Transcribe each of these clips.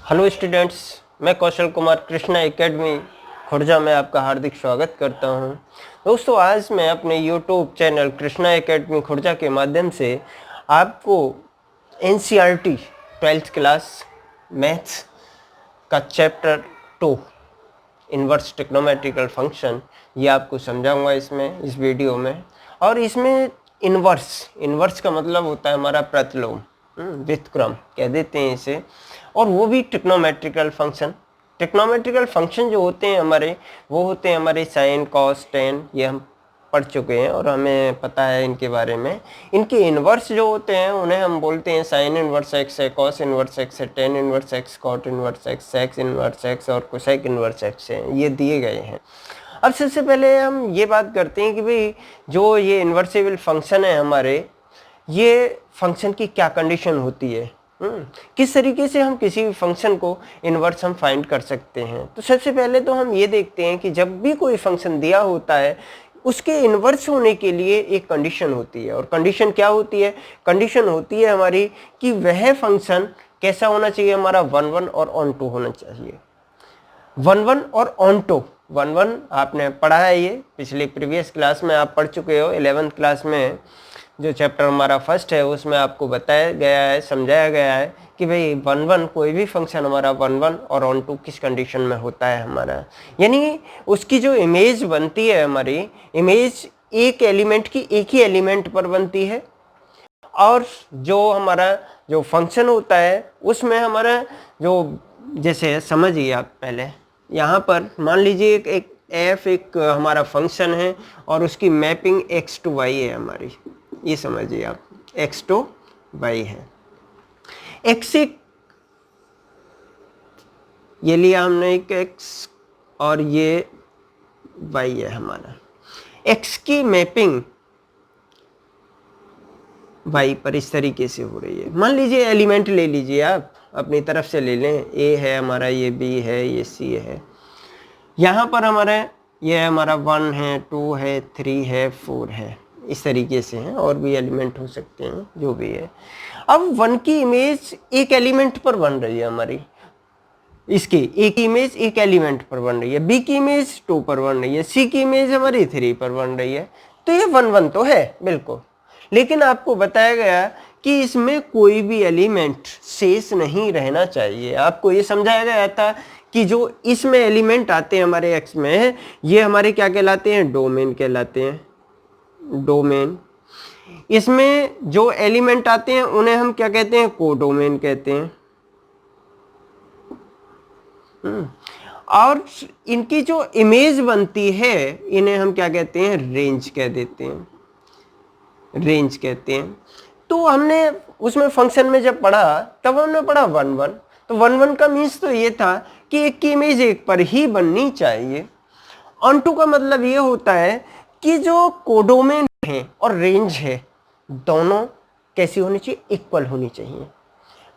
Hello students, मैं Kaushal Kumar Krishna academy Khurja में आपका हार्दिक स्वागत करता हूं। दोस्तों, आज मैं अपने YouTube channel Krishna academy Khurja के माध्यम से आपको एनसीईआरटी 12th क्लास मैथ्स का चैप्टर 2 इन्वर्स ट्रिग्नोमेट्रिकल फंक्शन ये आपको समझाऊंगा इस वीडियो में। और इसमें इन्वर्स का मतलब होता है हमारा प्रतिलोम, व्युत्क्रम कह देते हैं इसे, और वो भी ट्रिग्नोमेट्रिकल फंक्शन जो होते हैं हमारे, वो होते हैं हमारे साइन कॉस टेन, ये हम पढ़ चुके हैं और हमें पता है इनके बारे में। इनके इन्वर्स जो होते हैं उन्हें हम बोलते हैं साइन इन्वर्स एक्स है, कॉस इन्वर्स एक्स है, tan inverse x, cot inverse x, sec inverse x और कोसेक इन्वर्स एक्स है, ये दिए गए हैं। अब सबसे पहले हम ये बात करते हैं कि भाई जो ये इन्वर्सेबल फंक्शन है हमारे, ये फंक्शन की क्या कंडीशन होती है, किस तरीके से हम किसी भी फंक्शन को इन्वर्स हम फाइंड कर सकते हैं। तो सबसे पहले तो हम ये देखते हैं कि जब भी कोई फंक्शन दिया होता है उसके इन्वर्स होने के लिए एक कंडीशन होती है। और कंडीशन क्या होती है? कंडीशन होती है हमारी कि वह फंक्शन कैसा होना चाहिए, हमारा 1 1 और ऑन टू होना चाहिए। 1 1 और ऑन टू, 1 1 आपने पढ़ा है, ये पिछले प्रीवियस क्लास में आप पढ़ चुके हो। 11th क्लास में जो चैप्टर हमारा फर्स्ट है उसमें आपको बताया गया है, समझाया गया है कि भाई 1 1 कोई भी फंक्शन हमारा 1 1 और ऑन टू किस कंडीशन में होता है हमारा, यानी उसकी जो इमेज बनती है, हमारी इमेज एक एलिमेंट की एक ही एलिमेंट पर बनती है। और जो हमारा जो फंक्शन होता है उसमें हमारा जो, जैसे समझिए आप पहले यहाँ पर मान लीजिए एक एफ एक हमारा फंक्शन है और उसकी मैपिंग x to y है हमारी, ये समझिए आप x to y है। x एक, ये लिया हमने एक x और ये y है हमारा। x की मैपिंग y पर इस तरीके से हो रही है। मान लीजिए एलिमेंट ले लीजिए, आप अपनी तरफ से ले लें, a है हमारा, ये b है, ये c है। यहाँ पर हमारा ये हमारा 1 है, 2 है, 3 है, 4 है, इस तरीके से हैं, और भी एलिमेंट हो सकते हैं, जो भी है। अब 1 की इमेज एक एलिमेंट पर बन रही है हमारी, इसकी एक इमेज एक एलिमेंट पर बन रही है, बी की इमेज 2 पर बन रही है, सी की इमेज हमारी 3 पर बन रही है। तो ये 1 1 तो है बिल्कुल, लेकिन आपको बताया गया कि इसमें कोई भी एलिमेंट शेष नहीं रहना चाहिए। आपको ये समझाया गया था कि जो इसमें एलिमेंट आते हैं हमारे एक्स में, ये हमारे क्या कहलाते हैं? डोमेन कहलाते हैं, डोमेन। इसमें जो एलिमेंट आते हैं उन्हें हम क्या कहते हैं? कोडोमेन कहते हैं। और इनकी जो इमेज बनती है इन्हें हम क्या कहते हैं? रेंज कह देते हैं, रेंज कहते हैं। तो हमने उसमें फंक्शन में जब पढ़ा तब हमने पढ़ा 1 1, तो 1 1 का मीन्स तो ये था कि एक की इमेज एक पर ही बननी चाहिए। ऑन टू का मतलब ये होता है कि जो कोडोमेन है और रेंज है दोनों कैसी होनी चाहिए? इक्वल होनी चाहिए।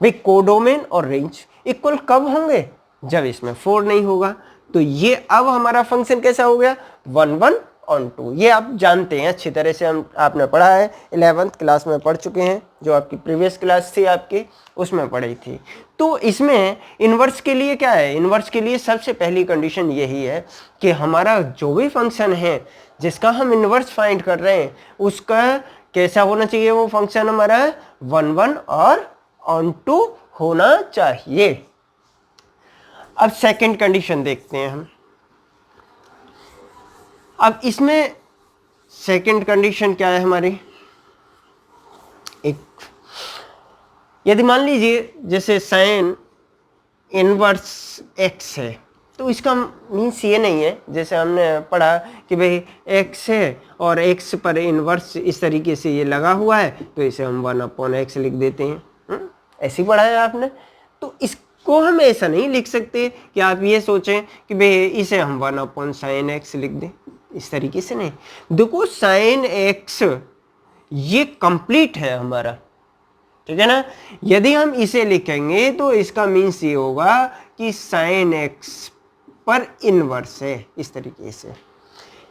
भाई कोडोमेन और रेंज इक्वल कब होंगे? जब इसमें 4 नहीं होगा। तो ये अब हमारा फंक्शन कैसा हो गया? 1 1 ऑन टू। ये आप जानते हैं अच्छी तरह से, हम आपने पढ़ा है, 11th क्लास में पढ़ चुके हैं, जो आपकी प्रीवियस क्लास थी आपकी उसमें पढ़ी थी। तो इसमें इन्वर्स के लिए क्या है? इन्वर्स के लिए सबसे पहली कंडीशन यही है कि हमारा जो भी फंक्शन है जिसका हम इन्वर्स फाइंड कर रहे हैं उसका कैसा होना चाहिए? वो फंक्शन हमारा 1 1 और ऑन टू होना चाहिए। अब सेकंड कंडीशन देखते हैं हम। अब इसमें सेकंड कंडीशन क्या है हमारी? एक, यदि मान लीजिए जैसे साइन इनवर्स एक्स है, तो इसका मीन्स ये नहीं है जैसे हमने पढ़ा कि भाई एक्स है और एक्स पर इनवर्स इस तरीके से ये लगा हुआ है, तो इसे हम 1/x लिख देते हैं। ऐसे ही पढ़ा है आपने। तो इसको हम ऐसा नहीं लिख सकते कि आप ये सोचें कि भाई इसे हम 1/sin x लिख दें, इस तरीके से नहीं। देखो sin x ये कंप्लीट है हमारा, ठीक है ना। यदि हम इसे लिखेंगे तो इसका मीन्स ये होगा कि sin x पर इनवर्स है, इस तरीके से,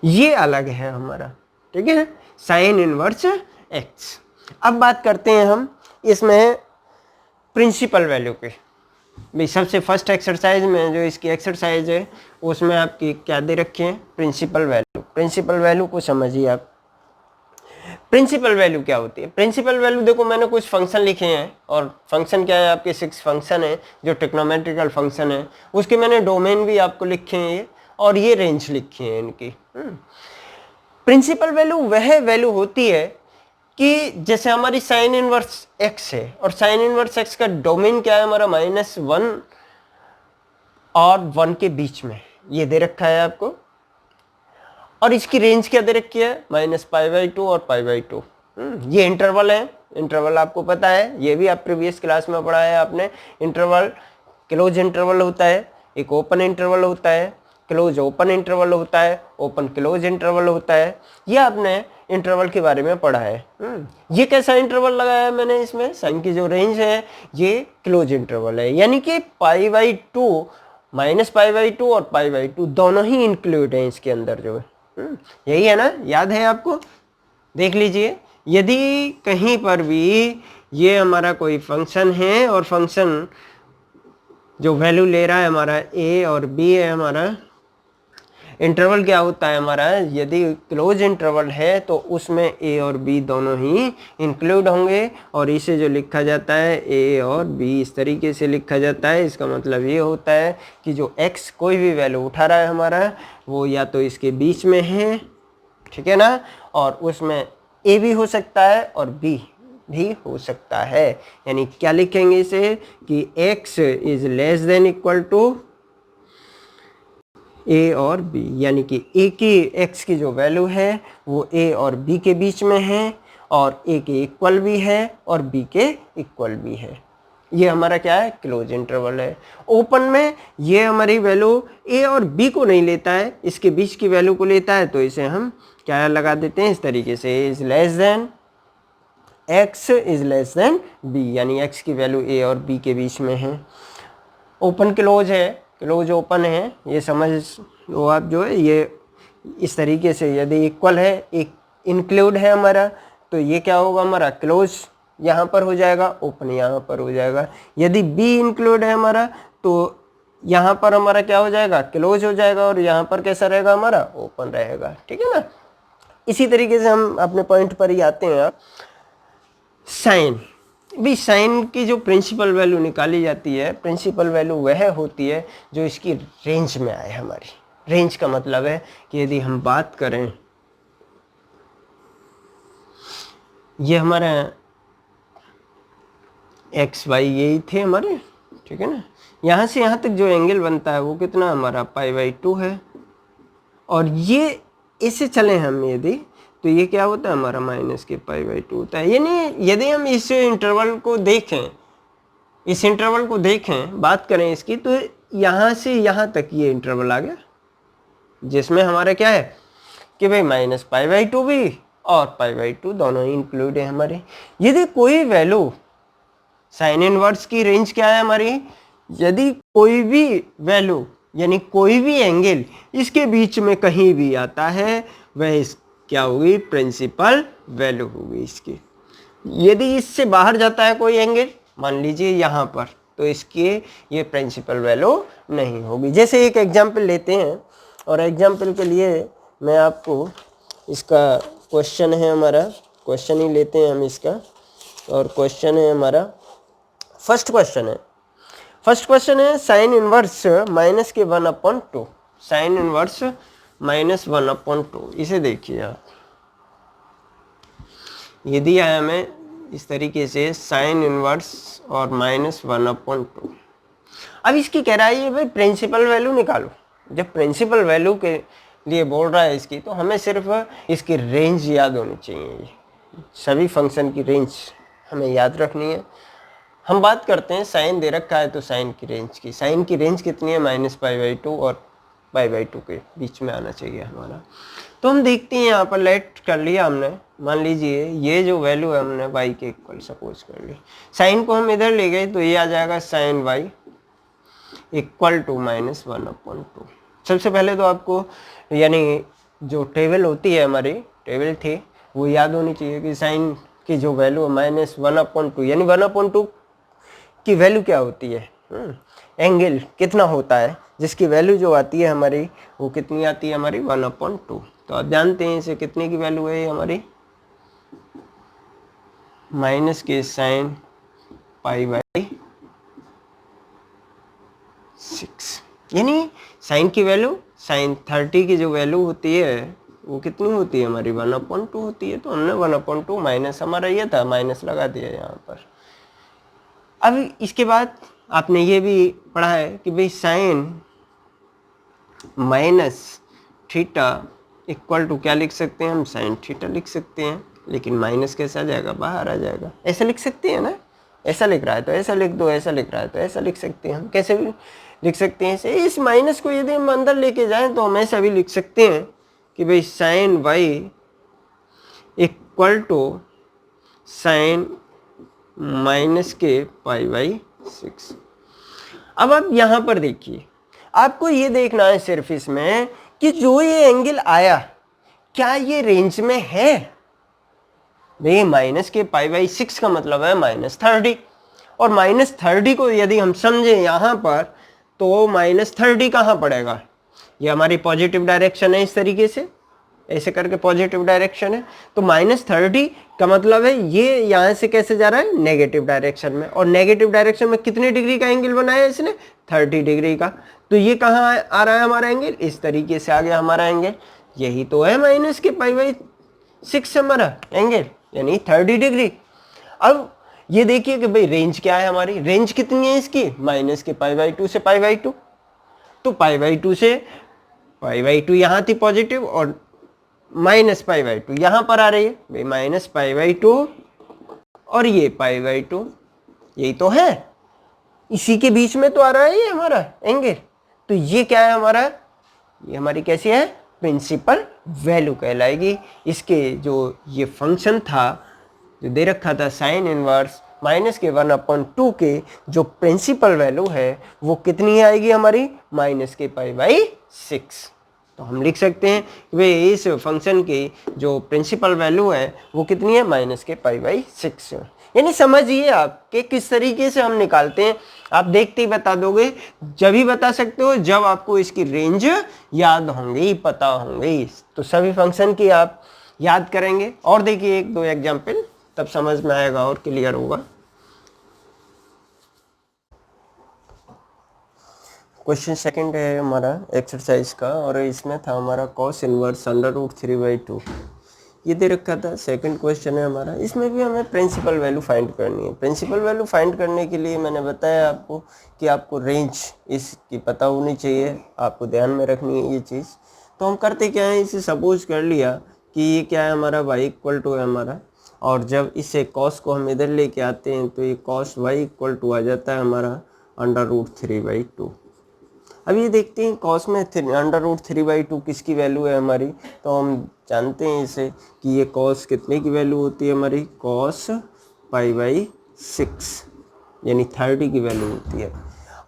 ये अलग है हमारा, ठीक है, sin इनवर्स x। अब बात करते हैं हम इसमें प्रिंसिपल वैल्यू पे। भाई सबसे फर्स्ट एक्सरसाइज में जो इसकी एक्सरसाइज है उसमें आपकी क्या दे रखे हैं, प्रिंसिपल वैल्यू। प्रिंसिपल वैल्यू को समझिए आप। प्रिंसिपल वैल्यू क्या होती है? प्रिंसिपल वैल्यू देखो मैंने कुछ फंक्शन लिखे हैं और फंक्शन क्या है आपके 6 फंक्शन है जो ट्रिग्नोमेट्रिकल फंक्शन है, उसके मैंने डोमेन भी आपको लिखे हैं ये, और ये रेंज लिखी है इनकी। प्रिंसिपल वैल्यू वह वैल्यू होती है कि जैसे हमारी साइन इनवर्स एक्स है और साइन इनवर्स एक्स का डोमेन क्या है हमारा -1 और 1 के बीच में, ये दे रखा है आपको, और इसकी रेंज क्या दे रखी है -π/2 और π/2। ये इंटरवल है, इंटरवल आपको पता है, ये भी आप प्रीवियस क्लास में पढ़ा है आपने। इंटरवल क्लोज इंटरवल होता है, एक ओपन इंटरवल होता है, क्लोज ओपन इंटरवल होता है, ओपन क्लोज इंटरवल होता है, ये आपने इंटरवल के बारे में पढ़ा है। ये कैसा इंटरवल लगाया है मैंने इसमें, साइन की जो रेंज है ये क्लोज इंटरवल है, यानी कि π/2 -π/2 और π/2 दोनों ही इंक्लूड है इसके अंदर जो है। यही है ना, याद है आपको? देख लीजिए, यदि कहीं पर भी ये हमारा कोई फंक्शन है और फंक्शन जो वैल्यू ले रहा है हमारा a और b है, हमारा इंटरवल क्या होता है हमारा, यदि क्लोज इंटरवल है तो उसमें a और b दोनों ही इंक्लूड होंगे, और इसे जो लिखा जाता है a और b इस तरीके से लिखा जाता है। इसका मतलब ये होता है कि जो x कोई भी वैल्यू उठा रहा है हमारा वो या तो इसके बीच में है, ठीक है ना, और उसमें a भी हो सकता है और b भी हो सकता है। यानी क्या लिखेंगे इसे कि x is less than equal to a और b, यानी कि a की x की जो वैल्यू है वो a और b के बीच में है, और a के इक्वल भी है और b के इक्वल भी है। ये हमारा क्या है, क्लोज इंटरवल है। ओपन में ये हमारी वैल्यू a और b को नहीं लेता है, इसके बीच की वैल्यू को लेता है, तो इसे हम क्या लगा देते हैं इस तरीके से, a is less then x is less then b, यानी x की वैल्यू a और b के बीच में है। ओपन क्लोज है, क्लोज ओपन है, ये समझ लो आप जो है ये इस तरीके से, यदि इक्वल है, एक इंक्लूड है हमारा, तो ये क्या होगा हमारा क्लोज यहाँ पर हो जाएगा, ओपन यहाँ पर हो जाएगा। यदि b इंक्लूड है हमारा तो यहाँ पर हमारा क्या हो जाएगा, क्लोज हो जाएगा, और यहाँ पर कैसा रहेगा हमारा, ओपन रहेगा। ठीक है ना। इसी तरीके से हम अपने पॉइंट पर ही आते हैं। साइन भी, साइन की जो प्रिंसिपल वैल्यू निकाली जाती है, प्रिंसिपल वैल्यू वह होती है जो इसकी रेंज में आए हमारी। रेंज का मतलब है कि यदि हम बात करें, ये हमारा एक्स वाई यही थे हमारे, ठीक है ना, यहाँ से यहाँ तक जो एंगल बनता है वो कितना हमारा π/2 है, और ये इसे चले हम यदि, तो ये क्या होता है हमारा -π/2 होता है। यानी यदि हम इस इंटरवल को देखें, इस इंटरवल को देखें, बात करें इसकी, तो यहाँ से यहाँ तक ये इंटरवल आ गया, जिसमें हमारा क्या है कि भाई -π/2 भी और π/2 दोनों ही इंक्लूड है हमारे। यदि कोई वैल्यू, साइन इनवर्स की रेंज क्या है हमारी, यदि कोई भी वैल्यू यानी कोई भी एंगल इसके बीच में कहीं भी आता है, वह क्या होगी, प्रिंसिपल वैल्यू होगी इसकी। यदि इससे बाहर जाता है कोई एंगल, मान लीजिए यहाँ पर, तो इसकी ये प्रिंसिपल वैल्यू नहीं होगी। जैसे एक एग्जांपल लेते हैं, और एग्जांपल के लिए मैं आपको इसका क्वेश्चन है हमारा, क्वेश्चन ही लेते हैं हम इसका, और क्वेश्चन है हमारा, फर्स्ट क्वेश्चन है साइन इनवर्स -1/2, साइन इनवर्स -1/2। इसे देखिए आप, ये दिया है हमें इस तरीके से साइन इनवर्स और -1/2। अब इसकी कह रहा है ये भाई प्रिंसिपल वैल्यू निकालो। जब प्रिंसिपल वैल्यू के लिए बोल रहा है इसकी, तो हमें सिर्फ इसकी रेंज याद होनी चाहिए। सभी फंक्शन की रेंज हमें याद रखनी है। हम बात करते हैं साइन दे रखा है तो साइन की रेंज की, साइन की रेंज कितनी है, -π/2 और π/2 के बीच में आना चाहिए हमारा। तो हम देखते हैं यहाँ पर, लेट कर लिया हमने, मान लीजिए ये जो वैल्यू है हमने y के इक्वल सपोज कर ली, साइन को हम इधर ले गए तो ये आ जाएगा साइन y इक्वल टू -1/2। सबसे पहले तो आपको यानी जो टेबल होती है हमारी, टेबल थी वो याद होनी चाहिए कि साइन की जो वैल्यू है -1/2, यानी 1/2 की वैल्यू क्या होती है, एंगल कितना होता है, जिसकी वैल्यू जो आती है हमारी वो कितनी आती है हमारी 1/2। तो आप जानते हैं इसे कितने की वैल्यू है हमारी माइनस के साइन π/6, यानी साइन की वैल्यू साइन 30 की जो वैल्यू होती है वो कितनी होती है हमारी 1/2 होती है। तो हमने 1/2 माइनस हमारा ये था माइनस लगा दिया यहाँ पर। अब इसके बाद आपने ये भी पढ़ा है कि भाई sine minus theta equal to क्या लिख सकते हैं हम, साइन थीटा लिख सकते हैं, लेकिन माइनस कैसे आ जाएगा, बाहर आ जाएगा। ऐसा लिख सकते हैं ना, ऐसा लिख रहा है तो ऐसा लिख दो, ऐसा लिख रहा है तो ऐसा लिख सकते हैं हम, कैसे भी लिख सकते हैं ऐसे। इस माइनस को यदि हम अंदर लेके जाएं तो हम ऐसा भी लिख सकते हैं कि भाई sine y equal to sine minus के π/6। अब आप यहाँ पर देखिए, आपको ये देखना है सिर्फ इसमें कि जो ये एंगल आया क्या ये रेंज में है। भाई माइनस के π/6 का मतलब है -30, और -30 को यदि हम समझे यहाँ पर तो -30 कहाँ पड़ेगा, ये हमारी पॉजिटिव डायरेक्शन है, इस तरीके से ऐसे करके पॉजिटिव डायरेक्शन है। तो -30 का मतलब है ये यहाँ से कैसे जा रहा है, नेगेटिव डायरेक्शन में, और नेगेटिव डायरेक्शन में कितने डिग्री का एंगल बनाया है इसने, 30 डिग्री का। तो ये कहाँ आ रहा है हमारा एंगल, इस तरीके से आ गया हमारा एंगल। यही तो है माइनस के π/6 हमारा एंगल, यानी 30 डिग्री। अब ये देखिए कि भाई रेंज क्या है हमारी, रेंज कितनी है इसकी, माइनस के π/2 से π/2। तो π/2 से π/2 यहाँ थी पॉजिटिव और माइनस π/2 यहाँ पर आ रही है, भाई माइनस π/2 और ये π/2, यही तो है, इसी के बीच में तो आ रहा है ये हमारा एंगल। तो ये क्या है हमारा, ये हमारी कैसी है, प्रिंसिपल वैल्यू कहलाएगी। इसके जो ये फंक्शन था जो दे रखा था साइन इनवर्स माइनस के 1/2 के जो प्रिंसिपल वैल्यू है वो कितनी आएगी हमारी, माइनस के π/6। तो हम लिख सकते हैं कि भाई इस फंक्शन की जो प्रिंसिपल वैल्यू है वो कितनी है, माइनस के π/6। यानी समझिए आप कि किस तरीके से हम निकालते हैं, आप देखते ही बता दोगे, जब ही बता सकते हो जब आपको इसकी रेंज याद होंगी, पता होंगी। तो सभी फंक्शन की आप याद करेंगे और देखिए 1-2 एग्जाम्पल, तब समझ में आएगा और क्लियर होगा। क्वेश्चन सेकंड है हमारा एक्सरसाइज का, और इसमें था हमारा cos इनवर्स √3/2। ये दे रखा था, सेकंड क्वेश्चन है हमारा। इसमें भी हमें प्रिंसिपल वैल्यू फाइंड करनी है। प्रिंसिपल वैल्यू फाइंड करने के लिए मैंने बताया आपको कि आपको रेंज इसकी पता होनी चाहिए, आपको ध्यान में रखनी है ये चीज़। तो हम करते क्या है, इसे सपोज कर लिया कि ये क्या है हमारा, y इक्वल टू है हमारा, और जब इसे cos को हम इधर लेके आते हैं तो ये cos y इक्वल टू आ जाता है हमारा √3/2। अब ये देखते हैं cos में √3/2 किसकी वैल्यू है हमारी, तो हम जानते हैं इसे कि ये cos कितने की वैल्यू होती है हमारी, cos π/6 यानी 30 की वैल्यू होती है।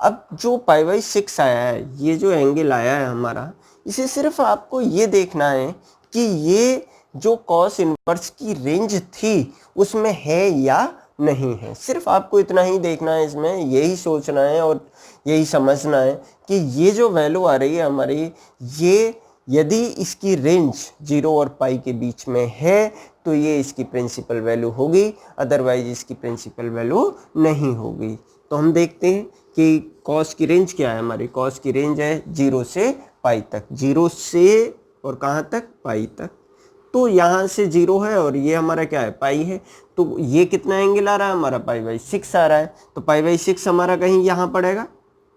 अब जो π/6 आया है, ये जो एंगल आया है हमारा, इसे सिर्फ आपको ये देखना है कि ये जो cos इनवर्स की रेंज थी उसमें है या नहीं है। सिर्फ आपको इतना ही देखना है, इसमें यही सोचना है और यही समझना है कि ये जो वैल्यू आ रही है हमारी, ये यदि इसकी रेंज 0 और पाई के बीच में है तो ये इसकी प्रिंसिपल वैल्यू होगी, अदरवाइज इसकी प्रिंसिपल वैल्यू नहीं होगी। तो हम देखते हैं कि cos की रेंज क्या है हमारी, cos की रेंज है 0 से पाई तक, 0 से और कहाँ तक, पाई तक। तो यहाँ से 0 है और ये हमारा क्या है, पाई है। तो ये कितना एंगल आ रहा है हमारा, π/6 आ रहा है। तो π/6 हमारा कहीं यहाँ पड़ेगा,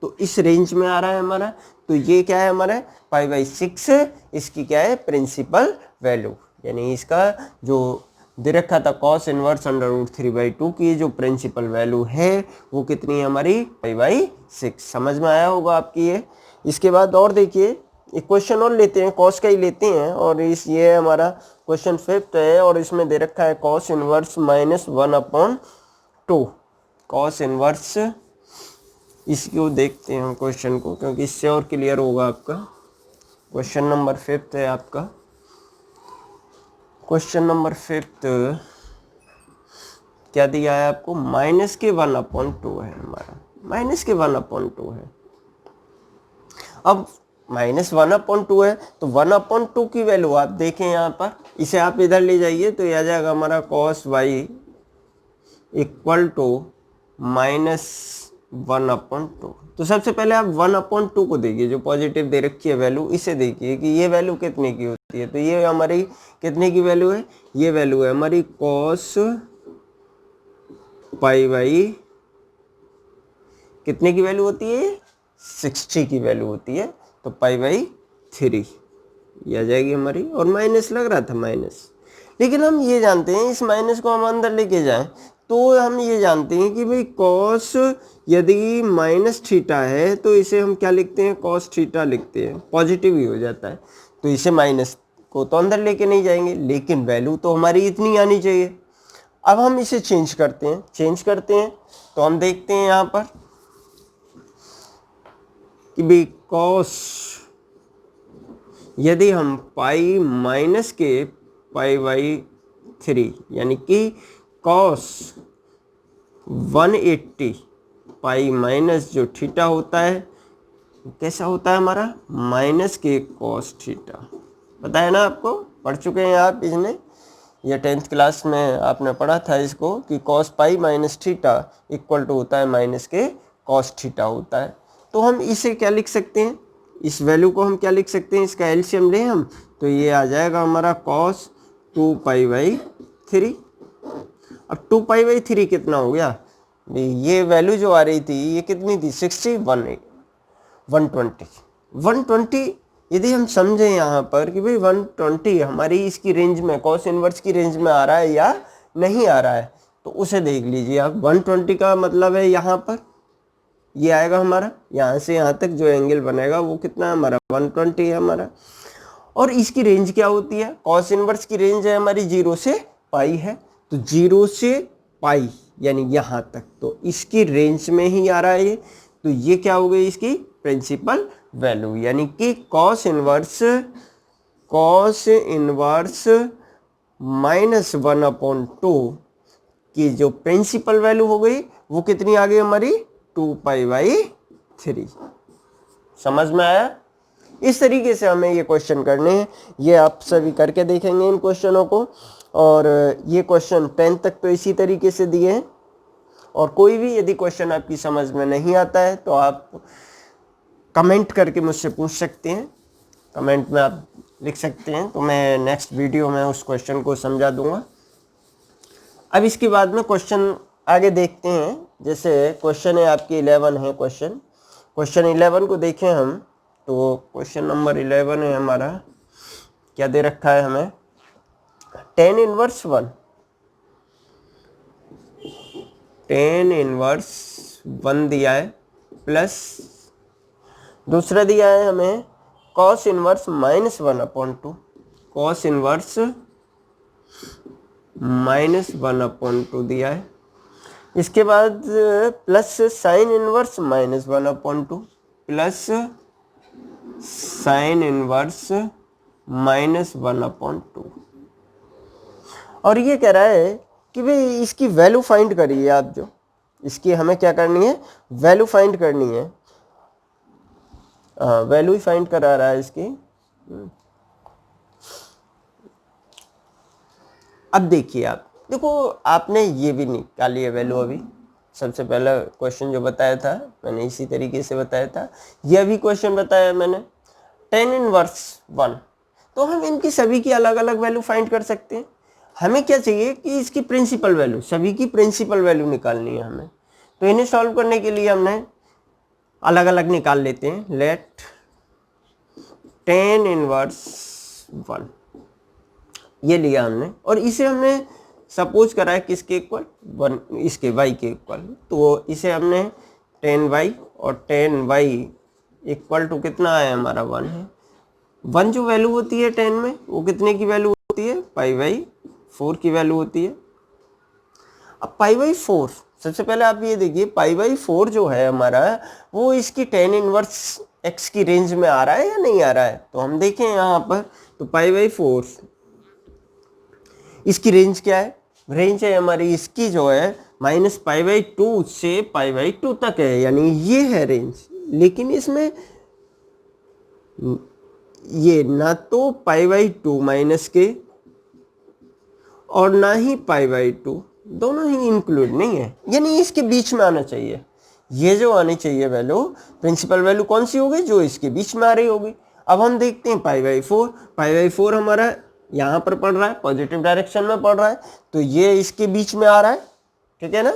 तो इस रेंज में आ रहा है हमारा। तो ये क्या है हमारा, π/6 इसकी क्या है, प्रिंसिपल वैल्यू, यानी इसका जो दे रखा था cos इनवर्स √3/2 की जो प्रिंसिपल वैल्यू है वो कितनी है हमारी, π/6। समझ में आया होगा आपकी ये। इसके बाद और देखिए एक क्वेश्चन और लेते हैं, cos का ही लेते हैं, और ये हमारा क्वेश्चन 5th है और इसमें दे रखा है cos इनवर्स -1/2। cos इनवर्स, इसको देखते हैं हम क्वेश्चन को, क्योंकि इससे और क्लियर होगा आपका। क्वेश्चन नंबर 5th है आपका। क्वेश्चन नंबर 5th क्या दिया है आपको, -1/2 है हमारा। माइनस के 1/2 है। अब -1/2 है तो 1/2 की वैल्यू आप देखें यहाँ पर, इसे आप इधर ले जाइए तो ये आ जाएगा हमारा cos y इक्वल टू -1/2। तो सबसे पहले आप 1/2 को देखिए, जो पॉजिटिव दे रखी है वैल्यू, इसे देखिए कि ये वैल्यू कितने की होती है। तो ये हमारी कितने की वैल्यू है, ये वैल्यू है हमारी cos πy कितने की वैल्यू होती है, 60 की वैल्यू होती है। तो π/3 ये आ जाएगी हमारी, और माइनस लग रहा था माइनस, लेकिन हम ये जानते हैं इस माइनस को हम अंदर लेके जाएं तो हम ये जानते हैं कि भाई cos यदि -θ है तो इसे हम क्या लिखते हैं, cos θ लिखते हैं, पॉजिटिव ही हो जाता है। तो इसे माइनस को तो अंदर लेके नहीं जाएंगे, लेकिन वैल्यू तो हमारी इतनी आनी चाहिए। अब हम इसे चेंज करते हैं तो हम देखते हैं यहाँ पर कि भाई cos यदि हम पाई माइनस के π/3 यानी कि cos 180 पाई माइनस जो थीटा होता है कैसा होता है हमारा, माइनस के cos थीटा। पता है ना आपको, पढ़ चुके हैं आप इसमें, यह 10th क्लास में आपने पढ़ा था इसको कि cos pi minus theta equal to होता है माइनस के cos थीटा होता है। तो हम इसे क्या लिख सकते हैं, इस वैल्यू को हम क्या लिख सकते हैं, इसका एलसीएम लें हम तो ये आ जाएगा हमारा cos 2π/3। अब 2π/3 कितना हो गया, ये वैल्यू जो आ रही थी ये कितनी थी, 60 120। यदि हम समझें यहाँ पर कि भाई 120 हमारी इसकी रेंज में, cos इनवर्स की रेंज में आ रहा है या नहीं आ रहा है, तो उसे देख लीजिए आप। 120 का मतलब है यहाँ पर ये आएगा हमारा, यहाँ से यहाँ तक जो एंगल बनेगा वो कितना है हमारा, 120 है हमारा। और इसकी रेंज क्या होती है, cos इनवर्स की रेंज है हमारी 0 से पाई है, तो 0 से पाई यानी यहाँ तक, तो इसकी रेंज में ही आ रहा है ये। तो ये क्या हो गई इसकी प्रिंसिपल वैल्यू, यानी कि cos इनवर्स -1/2 की जो प्रिंसिपल वैल्यू हो गई वो कितनी आ गई हमारी, 2π/3। समझ में आया। इस तरीके से हमें ये क्वेश्चन करने हैं, ये आप सभी करके देखेंगे इन क्वेश्चनों को। और ये क्वेश्चन 10 तक तो इसी तरीके से दिए हैं, और कोई भी यदि क्वेश्चन आपकी समझ में नहीं आता है तो आप कमेंट करके मुझसे पूछ सकते हैं, कमेंट में आप लिख सकते हैं, तो मैं नेक्स्ट वीडियो में उस क्वेश्चन को समझा दूंगा। अब इसके बाद में क्वेश्चन आगे देखते हैं। जैसे क्वेश्चन है आपकी 11 है, क्वेश्चन 11 को देखें हम तो क्वेश्चन नंबर 11 है हमारा, क्या दे रखा है हमें, tan 1 दिया है, प्लस दूसरा दिया है हमें cos इनवर्स -1/2, cos इनवर्स -1/2 दिया है। इसके बाद plus sine inverse -1/2, plus sine inverse -1/2। और ये कह रहा है कि भाई इसकी वैल्यू फाइंड करिए आप, जो इसकी हमें क्या करनी है, वैल्यू फाइंड करनी है। वैल्यू ही फाइंड करा रहा है इसकी। अब देखिए आप, देखो आपने ये भी निकाली है वैल्यू अभी, सबसे पहला क्वेश्चन जो बताया था मैंने इसी तरीके से बताया था, यह भी क्वेश्चन बताया मैंने tan 1। तो हम इनकी सभी की अलग अलग वैल्यू फाइंड कर सकते हैं। हमें क्या चाहिए कि इसकी प्रिंसिपल वैल्यू, सभी की प्रिंसिपल वैल्यू निकालनी है हमें। तो इन्हें सॉल्व करने के लिए हमने अलग अलग निकाल लेते हैं। लेट tan 1 ये लिया हमने, और इसे हमने सपोज करा है किसके इक्वल, 1, इसके y के इक्वल। तो इसे हमने tan y और tan y इक्वल टू कितना है हमारा 1 है। 1 जो वैल्यू होती है tan में वो कितने की वैल्यू होती है, π/4 की वैल्यू होती है। अब π/4 सबसे पहले आप ये देखिए, π/4 जो है हमारा वो इसकी tan इनवर्स x की रेंज में आ रहा है या नहीं आ रहा है। तो हम देखें यहाँ पर, तो π/4 इसकी रेंज क्या है, रेंज है हमारी इसकी जो है -π/2 से π/2 तक है, यानी ये है रेंज। लेकिन इसमें ये ना तो π/2 माइनस के और ना ही π/2, दोनों ही इंक्लूड नहीं है, यानी इसके बीच में आना चाहिए। ये जो आनी चाहिए वैल्यू, प्रिंसिपल वैल्यू कौन सी होगी, जो इसके बीच में आ रही होगी। अब हम देखते हैं π/4 हमारा यहाँ पर पड़ रहा है, पॉजिटिव डायरेक्शन में पड़ रहा है, तो ये इसके बीच में आ रहा है, ठीक है ना।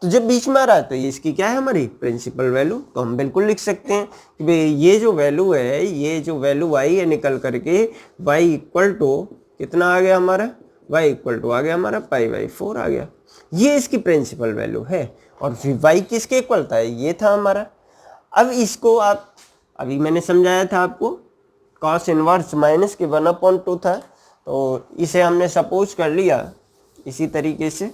तो जब बीच में आ रहा है तो ये इसकी क्या है, हमारी प्रिंसिपल वैल्यू। तो हम बिल्कुल लिख सकते हैं कि भाई ये जो वैल्यू है, ये जो वैल्यू आई है निकल करके y इक्वल टू कितना आ गया हमारा, y इक्वल टू आ गया हमारा π/4 आ गया। ये इसकी प्रिंसिपल वैल्यू है। और फिर y किसके इक्वल था, ये था हमारा। अब इसको आप, अभी मैंने समझाया था आपको, cos इनवर्स माइनस के 1/2 था, तो इसे हमने सपोज कर लिया इसी तरीके से।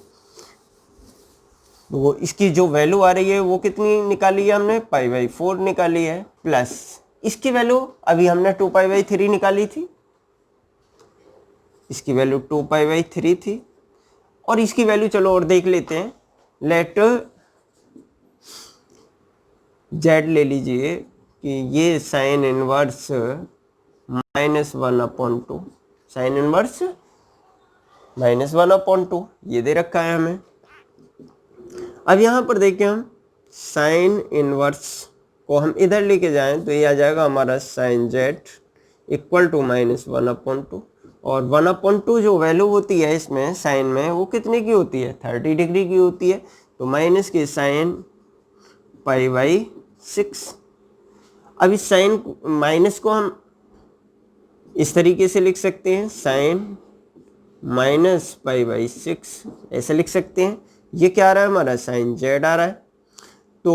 तो इसकी जो वैल्यू आ रही है वो कितनी निकाली है हमने, π/4 निकाली है, प्लस इसकी वैल्यू अभी हमने 2π/3 निकाली थी, इसकी वैल्यू 2π/3 थी। और इसकी वैल्यू चलो और देख लेते हैं, लेट z ले लीजिए कि ये साइन इनवर्स -1/2, साइन इनवर्स -1/2 ये दे रखा है हमें। अब यहाँ पर देखें हम साइन इनवर्स को हम इधर लेके जाएं तो ये आ जाएगा हमारा साइन z इक्वल टू -1/2। और 1/2 जो वैल्यू होती है इसमें साइन में, वो कितने की होती है, 30 डिग्री की होती है। तो माइनस के साइन π/6। अब इस साइन माइनस को हम इस तरीके से लिख सकते हैं, साइन -π/6 ऐसे लिख सकते हैं। ये क्या आ रहा है हमारा, साइन z आ रहा है। तो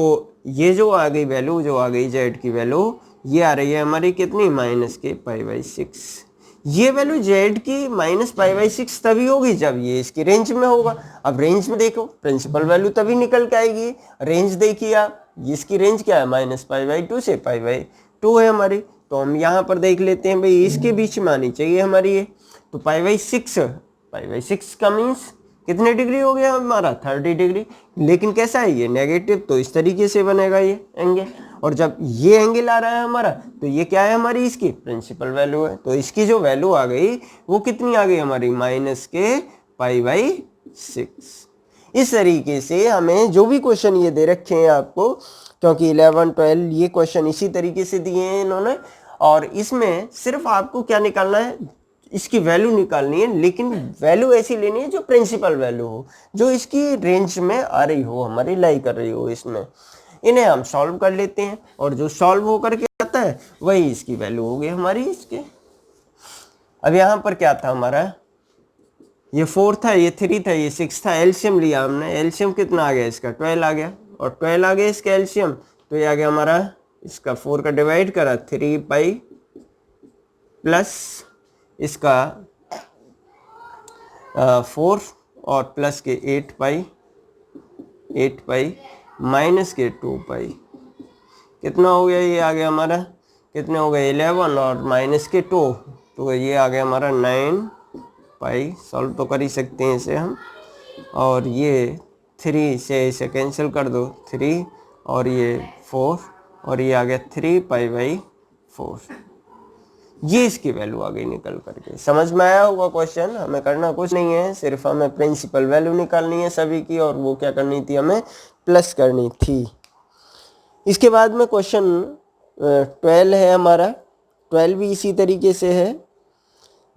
ये जो आ गई वैल्यू, जो आ गई z की वैल्यू, ये आ रही है हमारी कितनी, माइनस के π/6। ये वैल्यू z की -π/6 तभी होगी जब ये इसकी रेंज में होगा। अब रेंज में देखो, प्रिंसिपल वैल्यू तभी निकल के आएगी। रेंज देखिए आप, इसकी रेंज क्या है, -π/2 से π/2 है हमारी। तो हम यहाँ पर देख लेते हैं भाई, इसके बीच में आनी चाहिए हमारी ये। तो π/6 का मीन्स कितने डिग्री हो गया हमारा, 30 डिग्री। लेकिन कैसा है ये, नेगेटिव, तो इस तरीके से बनेगा ये एंगल। और जब ये एंगल आ रहा है हमारा, तो ये क्या है हमारी, इसकी प्रिंसिपल वैल्यू है। तो इसकी जो वैल्यू आ गई वो कितनी आ गई हमारी, माइनस के π/6। इस तरीके से हमें जो भी क्वेश्चन ये दे रखे हैं आपको, क्योंकि 11, 12 ये क्वेश्चन इसी तरीके से दिए हैं इन्होंने, और इसमें सिर्फ आपको क्या निकालना है, इसकी वैल्यू निकालनी है। लेकिन वैल्यू ऐसी लेनी है जो प्रिंसिपल वैल्यू हो, जो इसकी रेंज में आ रही हो, हमारी लाई कर रही हो इसमें। इन्हें हम सॉल्व कर लेते हैं, और जो सॉल्व होकर के आता है वही इसकी वैल्यू होगी हमारी इसके। अब यहाँ पर क्या था हमारा, ये 4 था, ये 3 था, ये 6 था। एलसीएम लिया हमने, एलसीएम कितना आ गया इसका, 12 आ गया। और 12 आ गया इसका एलसीएम, तो ये आ गया हमारा, इसका 4 का डिवाइड करा 3π प्लस इसका 4 और प्लस के 8π माइनस के 2π, कितना हो गया, ये आ गया हमारा, कितने हो गए 11 और माइनस के 2, तो ये आ गया हमारा 9π। सॉल्व तो कर ही सकते हैं इसे हम। और ये 3 से इसे कैंसिल कर दो, 3 और ये 4, और ये आ गया 3π/4। ये इसकी वैल्यू आ गई निकल करके। समझ में आया होगा क्वेश्चन। हमें करना कुछ नहीं है, सिर्फ हमें प्रिंसिपल वैल्यू निकालनी है सभी की, और वो क्या करनी थी, हमें प्लस करनी थी। इसके बाद में क्वेश्चन 12 है हमारा। 12 भी इसी तरीके से है,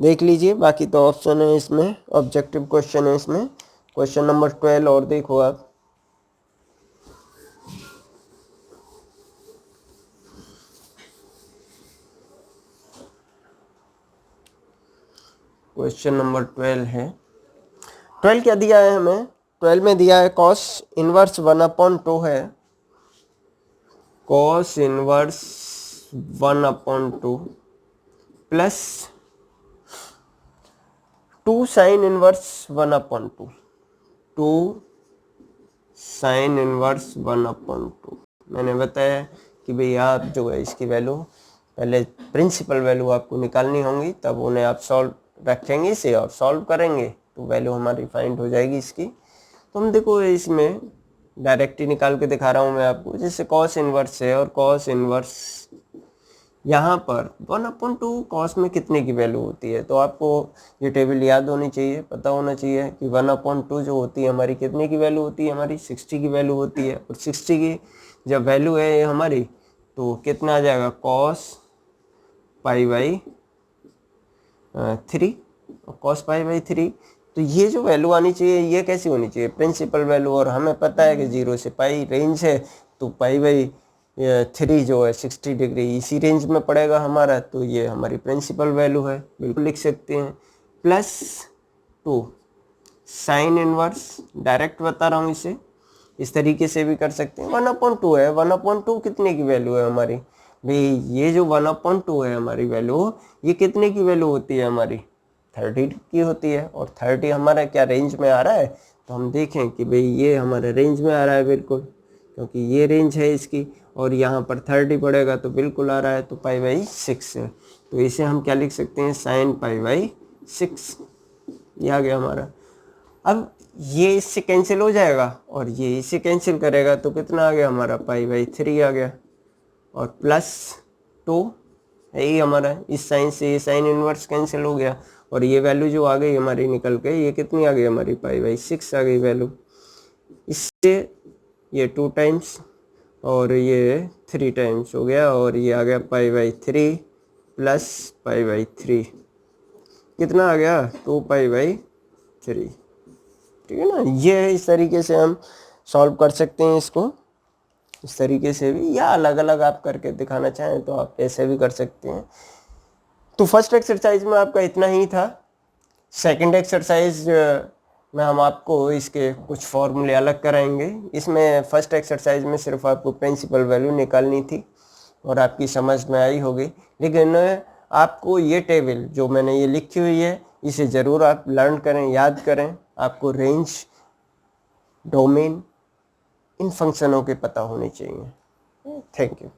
देख लीजिए। बाकी तो ऑप्शन है इसमें, ऑब्जेक्टिव क्वेश्चन है इसमें। क्वेश्चन नंबर 12 और देखो आप, क्वेश्चन नंबर 12 है। 12 क्या दिया है हमें, 12 में दिया है cos इनवर्स 1/2 है, cos inverse 1/2 plus 2 sine inverse 1/2, 2 sine inverse 1/2। मैंने बताया कि भाई आप जो है इसकी वैल्यू, पहले प्रिंसिपल वैल्यू आपको निकालनी होंगी, तब उन्हें आप सॉल्व रखेंगे इसे और सॉल्व करेंगे, तो वैल्यू हमारी फाइंड हो जाएगी इसकी। तो हम देखो इसमें डायरेक्ट ही निकाल के दिखा रहा हूँ मैं आपको। जैसे कॉस इनवर्स है और कॉस इनवर्स यहाँ पर 1/2 कॉस में कितने की वैल्यू होती है, तो आपको ये टेबल याद होनी चाहिए, पता होना चाहिए कि 1/2 जो होती है हमारी कितने की वैल्यू होती है, हमारी 60 की वैल्यू होती है। और 60 की जब वैल्यू है हमारी तो कितना आ जाएगा कॉस पाई बाई 3 और कॉस पाई बाई 3। तो ये जो वैल्यू आनी चाहिए ये कैसी होनी चाहिए, प्रिंसिपल वैल्यू। और हमें पता है कि 0 से पाई रेंज है, तो पाई बाई 3 जो है 60 डिग्री इसी रेंज में पड़ेगा हमारा, तो ये हमारी प्रिंसिपल वैल्यू है, बिल्कुल लिख सकते हैं। +2 साइन इनवर्स, डायरेक्ट बता रहा हूँ इसे, इस तरीके से भी कर सकते हैं। 1/2 है, 1/2 कितने की वैल्यू है हमारी भाई, ये जो 1/2 है हमारी वैल्यू, ये कितने की वैल्यू होती है हमारी 30 की होती है। और 30 हमारा क्या रेंज में आ रहा है, तो हम देखें कि भाई ये हमारे रेंज में आ रहा है बिल्कुल, क्योंकि ये रेंज है इसकी और यहाँ पर 30 पड़ेगा तो बिल्कुल आ रहा है, तो π/6 है। तो इसे हम क्या लिख सकते हैं, sin π/6, ये आ गया हमारा। अब ये इससे कैंसिल हो जाएगा और ये इससे कैंसिल करेगा, तो कितना आ गया हमारा π/3 आ गया। और +2 है ये हमारा, इस साइन से ये साइन इनवर्स कैंसिल हो गया और ये वैल्यू जो आ गई हमारी निकल के, ये कितनी आ गई हमारी π/6 आ गई वैल्यू। इससे ये 2 टाइम्स और ये 3 टाइम्स हो गया और ये आ गया π/3 + π/3 कितना आ गया 2π/3, ठीक है ना। ये इस तरीके से हम सॉल्व कर सकते हैं इसको, इस तरीके से भी, या अलग अलग आप करके दिखाना चाहें तो आप ऐसे भी कर सकते हैं। तो फर्स्ट एक्सरसाइज में आपका इतना ही था। सेकंड एक्सरसाइज में हम आपको इसके कुछ फॉर्मूले अलग कराएंगे। इसमें फर्स्ट एक्सरसाइज में सिर्फ आपको प्रिंसिपल वैल्यू निकालनी थी और आपकी समझ में आई होगी, लेकिन आपको ये टेबल जो मैंने ये लिखी हुई है इसे ज़रूर आप लर्न करें, याद करें। आपको रेंज, डोमेन, इन फंक्शनों के पता होने चाहिए। Thank you.